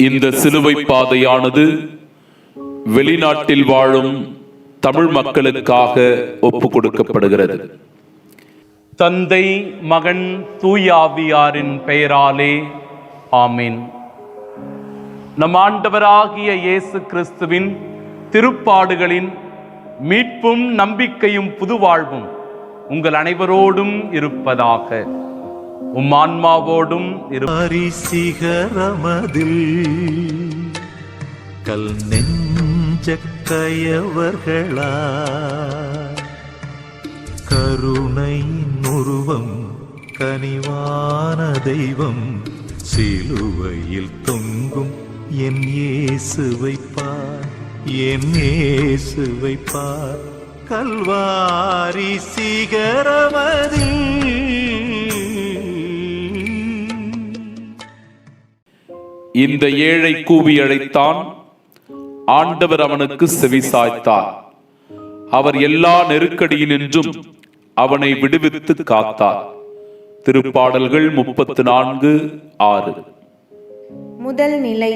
இந்த சிலுவை பாதையானது வெளிநாட்டில் வாழும் தமிழ் மக்களுக்காக ஒப்பு கொடுக்கப்படுகிறது. தந்தை, மகன், தூய ஆவியாரின் பெயராலே ஆமீன். நம் ஆண்டவராகிய இயேசு கிறிஸ்துவின் திருப்பாடுகளின் மீட்பும் நம்பிக்கையும் புதுவாழ்வும் உங்கள் அனைவரோடும் இருப்பதாக. உம் ஆன்மாவோடும் சிகரமதில் கல் நெஞ்ச கயவர்களா கருணையின் உருவம் கனிவான தெய்வம் சிலுவையில் தொங்கும் என் இயேசுவை பார், என் இயேசுவை பார். கல்வாரி சிகரமதில் இந்த ஏழை கூவி அழைத்தான், ஆண்டவர் அவனுக்கு செவிசாய்த்தார். அவர் எல்லா நெருக்கடியினின்றும் அவனை விடுவித்து காத்தார். திருப்பாடல்கள் 34:6. முதல் நிலை,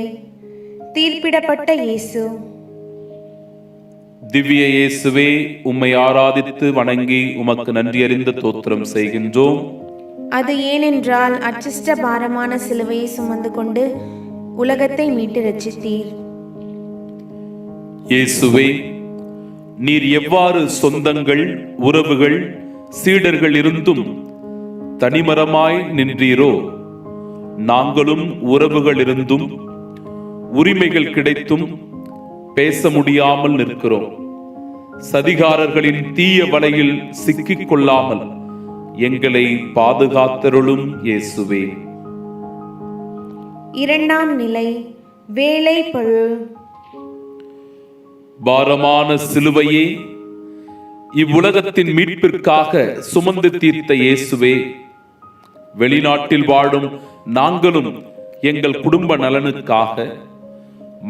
தீர்ப்பிடப்பட்ட இயேசு. திவ்ய இயேசுவே, உம்மை ஆராதித்து வணங்கி உமக்கு நன்றியறிந்த தோத்திரம் செய்கின்றோம். அது ஏனென்றால் அச்சிஷ்ட பாரமான சிலுவையை சுமந்து கொண்டு உலகத்தை மீட்டு ரட்சித்தீர். இயேசுவே, நீர் எவ்வாறு சொந்தங்கள், உறவுகள், சீடர்கள் இருந்தும் தனிமரமாய் நின்றீரோ, நாங்களும் உறவுகள் இருந்தும் உரிமைகள் கிடைத்தும் பேச முடியாமல் நிற்கிறோம். சதிகாரர்களின் தீய வலையில் சிக்கிக் கொள்ளாமல் எங்களை பாதுகாத்தருளும் இயேசுவே. இரண்டாம் நிலை, வேலை பழு. பாரமான சிலுவையே, இவ்வுலகத்தின் மீட்பிற்காக சுமந்து தீர்த்த இயேசுவே, வெளிநாட்டில் வாழும் நாங்களும் எங்கள் குடும்ப நலனுக்காக,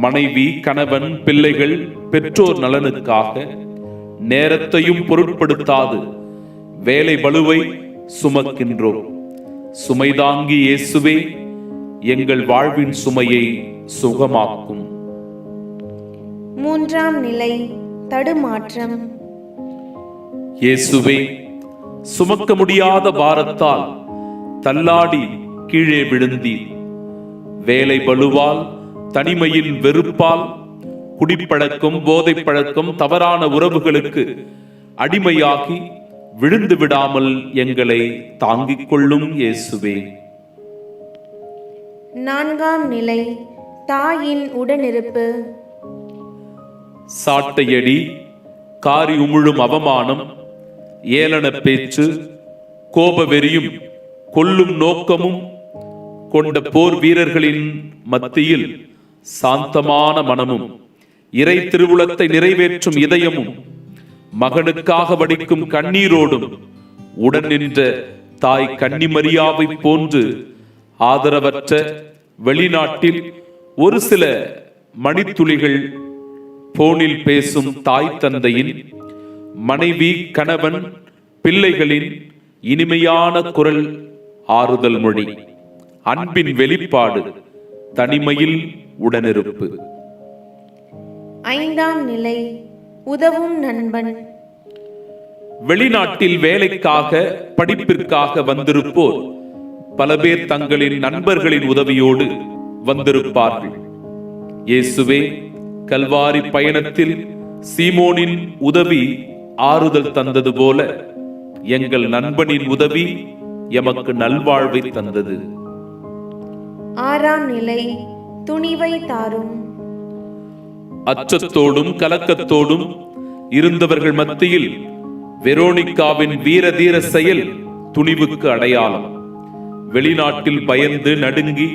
மனைவி, கணவன், பிள்ளைகள், பெற்றோர் நலனுக்காக நேரத்தையும் பொருட்படுத்தாது வேலை பளுவை சுமக்கின்றோம். சுமைதாங்கி இயேசுவே, எங்கள் வாழ்வின் சுமையை சுகமாக்கும். மூன்றாம் நிலை, தடுமாற்றம். இயேசுவே, சுமக்க முடியாத பாரத்தால் தள்ளாடி கீழே விழுந்தீர். வேலை பளுவால், தனிமையின் வெறுப்பால், குடிப்பழக்கம், போதை பழக்கம், தவறான உறவுகளுக்கு அடிமையாகி விழுந்து விடாமல் எங்களை தாங்கிக் கொள்ளும் இயேசுவே. நான்காம் நிலை, தாயின் உடனிருப்பு. சாட்டையடி, காரி உமிழும் அவமானம், ஏளன பேச்சு, கோபவெறியும் கொல்லும் நோக்கமும் கொண்ட போர் வீரர்களின் மத்தியில் சாந்தமான மனமும், இறை திருவுளத்தை நிறைவேற்றும் இதயமும், மகனுக்காக வடிக்கும் கண்ணீரோடும் உடன் நின்ற தாய் கன்னிமரியாவை போன்று ஆதரவற்ற வெளிநாட்டில் ஒரு சில மணித்துளிகள் போனில் பேசும் தாய் தந்தையின், மனைவி, கணவன், பிள்ளைகளின் இனிமையான குரல் ஆறுதல் மொழி, அன்பின் வெளிப்பாடு, தனிமையில் உடனிருப்பு. ஐந்தாம் நிலை, உதவும் நண்பன். வெளிநாட்டில் வேலைக்காக, படிப்பிற்காக வந்திருப்போர் பல பேர் தங்களின் நண்பர்களின் உதவியோடு வந்திருப்பார்கள். இயேசுவே, கல்வாரி பயணத்தில் சீமோனின் உதவி ஆறுதல் தந்தது போல எங்கள் நண்பனின் உதவி எமக்கு நல்வாழ்வை தந்தது. ஆறாம் நிலை, துணிவை தாரும். அச்சத்தோடும் கலக்கத்தோடும் இருந்தவர்கள் மத்தியில் வெரோனிக்காவின் வீரதீர செயல் துணிவுக்கு அடையாளம். வெளிநாட்டில் பயந்து நடுங்கி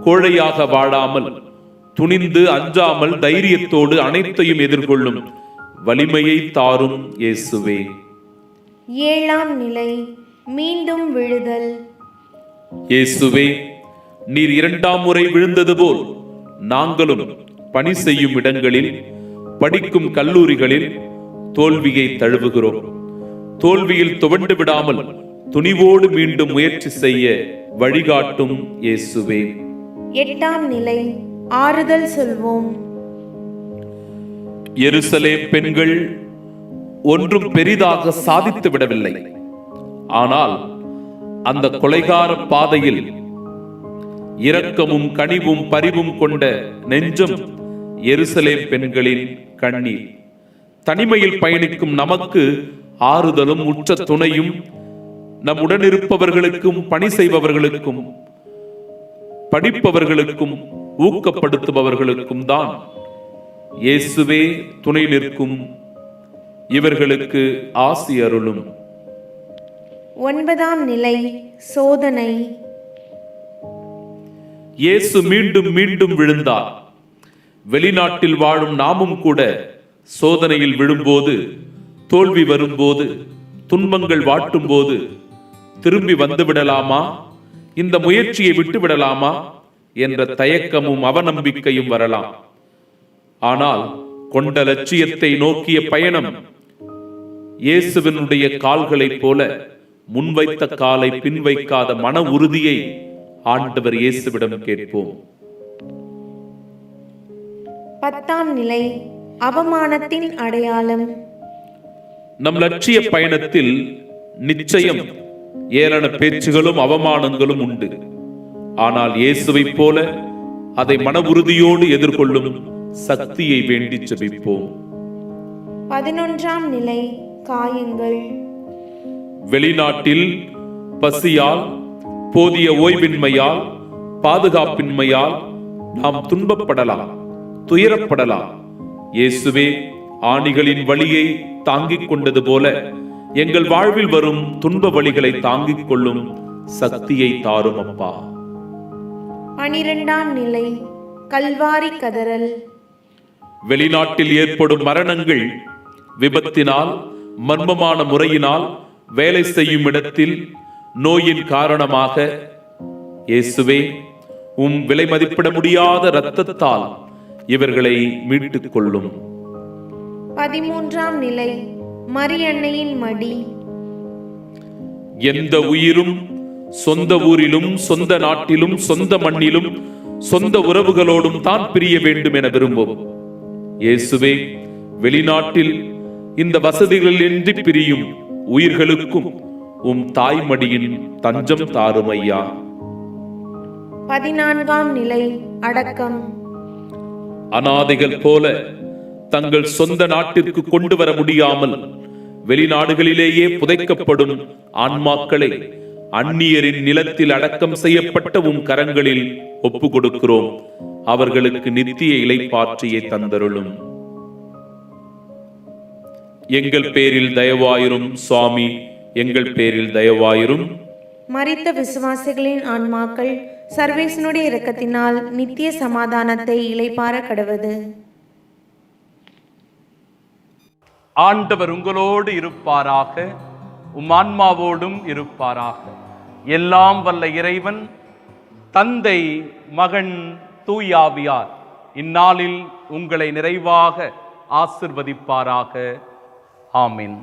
கோழையாக வாழாமல், துணிந்து அஞ்சாமல் தைரியத்தோடு அனைத்தையும் எதிர்கொள்ளும் வலிமையை தாரும் இயேசுவே. ஏழாம் நிலை, மீண்டும் விழுதல். இயேசுவே, நீர் இரண்டாம் முறை விழுந்தது போல் நாங்களும் பணி செய்யும் இடங்களில், படிக்கும் கல்லூரிகளில் தோல்வியை தழுவுகிறோம். தோல்வியில் துவண்டு விடாமல் துணிவோடு மீண்டும் முயற்சி செய்ய வழிகாட்டும் இயேசுவே. எட்டாம் நிலை, ஆறுதல் சொல்வோம். எருசலேம் பெண்கள் ஒன்றும் பெரிதாக சாதித்து விடவில்லை. ஆனால் அந்த கொலைகார பாதையில் இரக்கமும் கனிவும் பரிவும் கொண்ட நெஞ்சம் எருசலேம் பெண்களின் கண்ணீர். தனிமையில் பயணிக்கும் நமக்கு ஆறுதலும் உற்ற துணையும் நம் உடனிருப்பவர்களுக்கும் பணி செய்பவர்களுக்கும் படிப்பவர்களுக்கும் ஊக்கப்படுத்துபவர்களுக்கும் தான் இயேசுவே துணை நிற்கும். இவர்களுக்கு ஆசி அருளும். 9ஆம் நிலை சோதனை. இயேசு மீண்டும் மீண்டும் விழுந்தார். வெளிநாட்டில் வாழும் நாமும் கூட சோதனையில் விழும்போது, தோல்வி வரும்போது, துன்பங்கள் வாட்டும் போது திரும்பி வந்து விடலாமா, இந்த முயற்சியை விட்டு விடலாமா என்ற தயக்கமும் அவநம்பிக்கையும் வரலாம். ஆனால் கொண்ட லட்சியத்தை நோக்கிய பயணம் இயேசுவினுடைய கால்களைப் போல முன்வைத்த காலை பின்வைக்காத மன உறுதியை ஆண்டவர் இயேசுவிடம் கேட்போம். 10ஆம் நிலை அவமானத்தின் அடையாளம். நம் லட்சிய பயணத்தில் நிச்சயம் ஏளன பேச்சுகளும் அவமானங்களும் உண்டு. ஆனால் இயேசுவைப் போல அதை மன உறுதியோடு எதிர்கொள்ளும் சக்தியை வேண்டி ஜெபிப்போம். 11ஆம் நிலை காயங்கள். வெளிநாட்டில் பசியால், போதிய ஓய்வின்மையால், பாதுகாப்பின்மையால் நாம் துன்பப்படலாம், துயரப்படலாம். இயேசுவே ஆணிகளின் வலியை தாங்கிக் கொண்டது போல எங்கள் வாழ்வில் வரும் துன்ப வலிகளை தாங்கிக் கொள்ளும் சக்தியை தாரும் அப்பா. 12ஆம் நிலை கல்வாரி கதறல். வெளிநாட்டில் ஏற்படும் மரணங்கள் விபத்தினால், மர்மமான முறையினால், வேலை செய்யும் இடத்தில் நோயின் காரணமாக இயேசுவே உம் விலை மதிப்பிட முடியாத இரத்தத்தால் இவர்களை மீட்டுக் கொள்ளும். 13ஆம் நிலை மரியன்னையின் மடி. எந்த உயிரும் சொந்த ஊரிலும், சொந்த நாட்டிலும், சொந்த மண்ணிலும், சொந்த உறவுகளோடும் தான் பிரிய வேண்டும் என விரும்பும். இயேசுவே வெளிநாட்டில் இந்த வசதிகளின்றி பிரியும் உயிர்களுக்கும் உம் தாய்மடியின் தஞ்சம் தாரும் ஐயா. 14ஆம் நிலை அடக்கம். அநாதைகள் போல தங்கள் சொந்த நாட்டிற்கு கொண்டு வர முடியாமல் வெளிநாடுகளிலேயே புதைக்கப்படும் ஆன்மாக்களை அந்நியரின் நிலத்தில் அடக்கம் செய்யப்பட்ட உம் கரங்களில் ஒப்பு கொடுக்கிறோம். அவர்களுக்கு நித்திய இளைப்பாற்றியை தந்தருளும். எங்கள் பேரில் தயவாயிரும் சுவாமி, எங்கள் பேரில் தயவாயிரும். மரித்த விசுவாசிகளின் ஆன்மாக்கள் சர்வேசனுடைய இரக்கத்தினால் நித்திய சமாதானத்தை இளைப்பாற கடவது. ஆண்டவர் உங்களோடு இருப்பாராக, உம் ஆன்மாவோடும் இருப்பாராக. எல்லாம் வல்ல இறைவன் தந்தை, மகன், தூயாவியார் இந்நாளில் உங்களை நிறைவாக ஆசிர்வதிப்பாராக. ஆமென்.